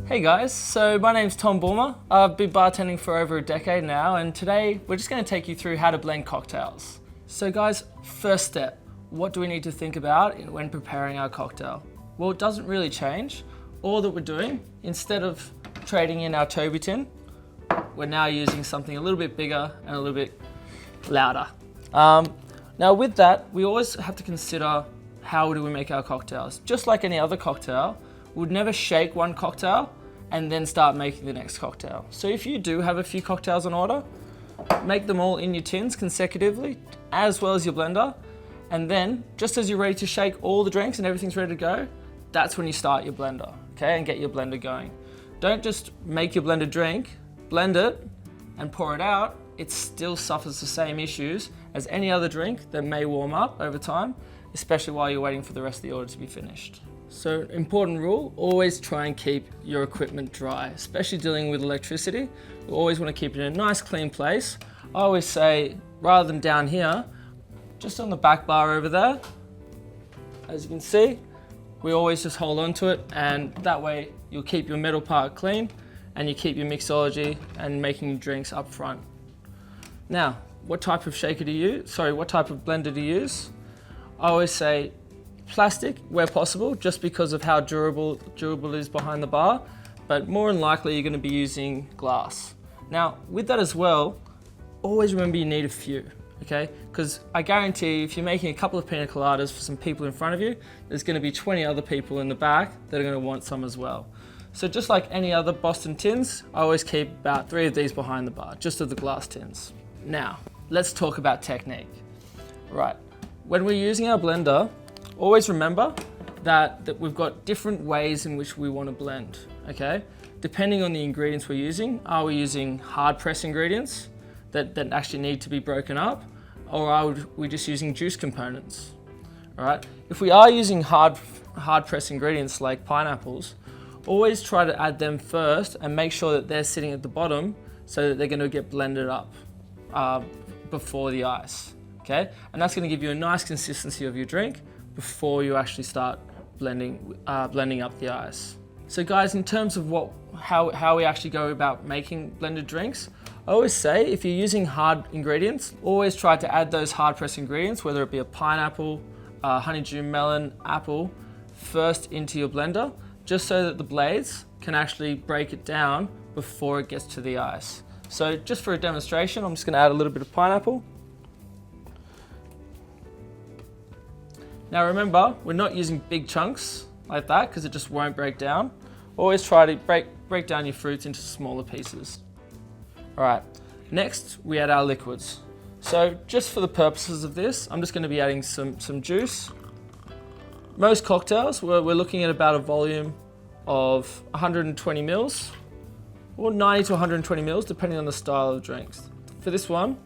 Hey guys, so my name's Tom Bulmer. I've been bartending for over a decade now, and today we're just going to take you through how to blend cocktails. So guys, first step, what do we need to think about when preparing our cocktail? Well, it doesn't really change. All that we're doing, instead of trading in our Toby tin, we're now using something a little bit bigger and a little bit louder. Now with that, we always have to consider how do we make our cocktails. Just like any other cocktail, we'd never shake one cocktail and then start making the next cocktail. So if you do have a few cocktails on order, make them all in your tins consecutively, as well as your blender. And then just as you're ready to shake all the drinks and everything's ready to go, that's when you start your blender, okay? And get your blender going. Don't just make your blended drink, blend it and pour it out. It still suffers the same issues as any other drink that may warm up over time, especially while you're waiting for the rest of the order to be finished. So important rule, always try and keep your equipment dry, especially dealing with electricity. We always want to keep it in a nice clean place. I always say, rather than down here, just on the back bar over there, as you can see, we always just hold on to it, and that way you'll keep your metal part clean and you keep your mixology and making your drinks up front. Now, what type of shaker do you use? What type of blender do you use? I always say plastic where possible, just because of how durable it is behind the bar, but more than likely you're going to be using glass. Now with that as well, always remember you need a few, okay? Because I guarantee you, if you're making a couple of pina coladas for some people in front of you, there's going to be 20 other people in the back that are going to want some as well. So just like any other Boston tins, I always keep about 3 of these behind the bar, just of the glass tins. Now, let's talk about technique. Right, when we're using our blender, always remember that we've got different ways in which we want to blend, okay? Depending on the ingredients we're using, are we using hard press ingredients that actually need to be broken up, or are we just using juice components, all right? If we are using hard press ingredients like pineapples, always try to add them first and make sure that they're sitting at the bottom so that they're going to get blended up before the ice, okay? And that's going to give you a nice consistency of your drink before you actually start blending up the ice. So guys, in terms of how we actually go about making blended drinks, I always say if you're using hard ingredients, always try to add those hard press ingredients, whether it be a pineapple, honeydew melon, apple, first into your blender, just so that the blades can actually break it down before it gets to the ice. So just for a demonstration, I'm just going to add a little bit of pineapple. Now remember, we're not using big chunks like that because it just won't break down. Always try to break down your fruits into smaller pieces. All right, next we add our liquids. So just for the purposes of this, I'm just going to be adding some juice. Most cocktails, we're looking at about a volume of 120 mils or 90 to 120 mils, depending on the style of drinks. For this one,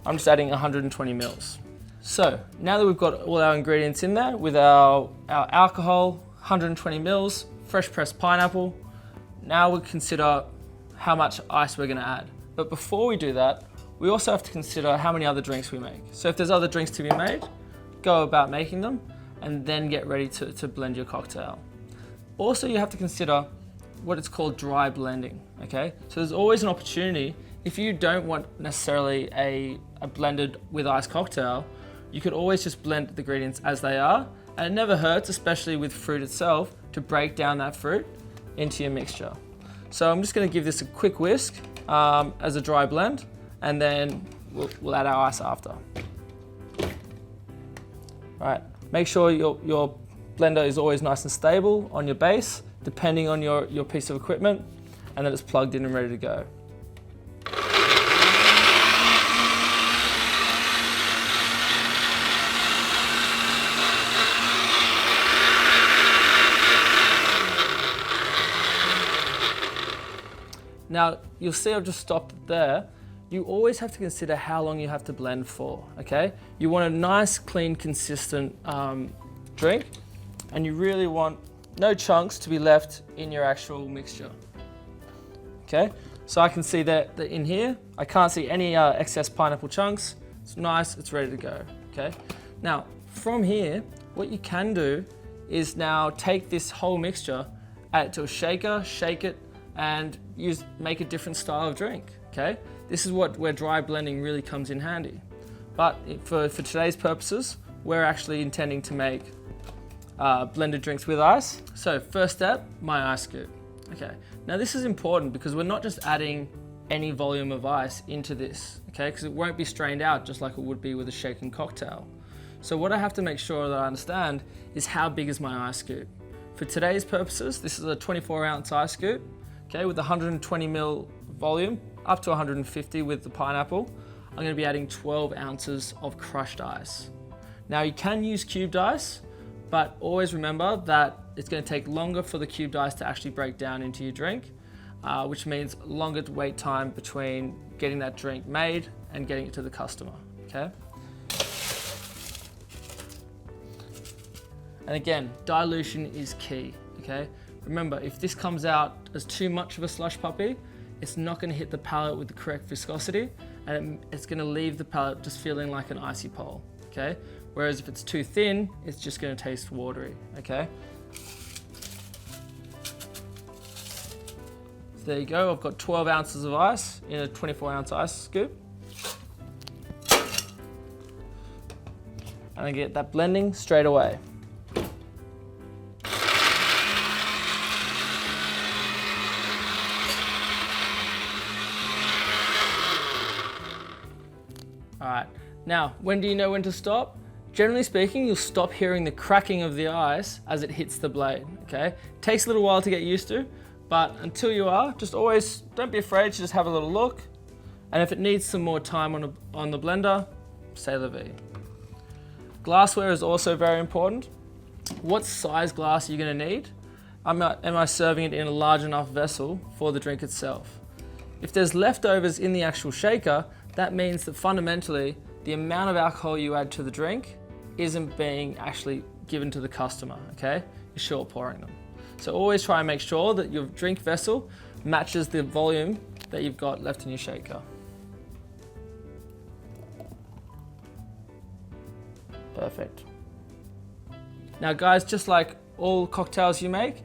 I'm just adding 120 mils. So now that we've got all our ingredients in there with our alcohol, 120 mils, fresh pressed pineapple, now we consider how much ice we're going to add. But before we do that, we also have to consider how many other drinks we make. So if there's other drinks to be made, go about making them and then get ready to blend your cocktail. Also, you have to consider what it's called dry blending, okay? So there's always an opportunity, if you don't want necessarily a blended with ice cocktail, you could always just blend the ingredients as they are, and it never hurts, especially with fruit itself, to break down that fruit into your mixture. So I'm just going to give this a quick whisk as a dry blend, and then we'll add our ice after. All right, make sure your blender is always nice and stable on your base, depending on your piece of equipment, and that it's plugged in and ready to go. Now, you'll see I've just stopped it there. You always have to consider how long you have to blend for, okay? You want a nice, clean, consistent drink, and you really want no chunks to be left in your actual mixture, okay? So I can see that in here, I can't see any excess pineapple chunks. It's nice, it's ready to go, okay? Now, from here, what you can do is now take this whole mixture add it to a shaker, shake it, and make a different style of drink, okay? This is where dry blending really comes in handy. But for today's purposes, we're actually intending to make blended drinks with ice. So first step, my ice scoop. Okay, now this is important because we're not just adding any volume of ice into this, okay? Because it won't be strained out just like it would be with a shaken cocktail. So what I have to make sure that I understand is how big is my ice scoop. For today's purposes, this is a 24-ounce ice scoop, okay, with 120 ml volume, up to 150 with the pineapple. I'm going to be adding 12 ounces of crushed ice. Now you can use cubed ice, but always remember that it's going to take longer for the cubed ice to actually break down into your drink, which means longer wait time between getting that drink made and getting it to the customer, okay? And again, dilution is key, okay? Remember, if this comes out as too much of a slush puppy, it's not going to hit the palate with the correct viscosity, and it's going to leave the palate just feeling like an icy pole, okay? Whereas if it's too thin, it's just going to taste watery, okay? So there you go, I've got 12 ounces of ice in a 24-ounce ice scoop. And I get that blending straight away. All right, now, when do you know when to stop? Generally speaking, you'll stop hearing the cracking of the ice as it hits the blade, okay? It takes a little while to get used to, but until you are, just always, don't be afraid to just have a little look. And if it needs some more time on the blender, say la vie. Glassware is also very important. What size glass are you gonna need? Am I serving it in a large enough vessel for the drink itself? If there's leftovers in the actual shaker, that means that fundamentally, the amount of alcohol you add to the drink isn't being actually given to the customer, okay? You're short pouring them. So always try and make sure that your drink vessel matches the volume that you've got left in your shaker. Perfect. Now guys, just like all cocktails you make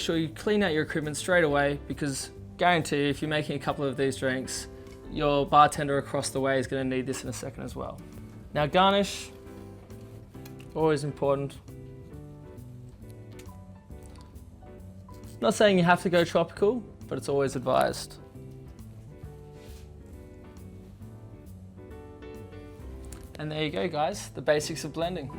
sure you clean out your equipment straight away, because guarantee you, if you're making a couple of these drinks, your bartender across the way is going to need this in a second as well. Now garnish, always important. Not saying you have to go tropical, but it's always advised. And there you go guys, the basics of blending.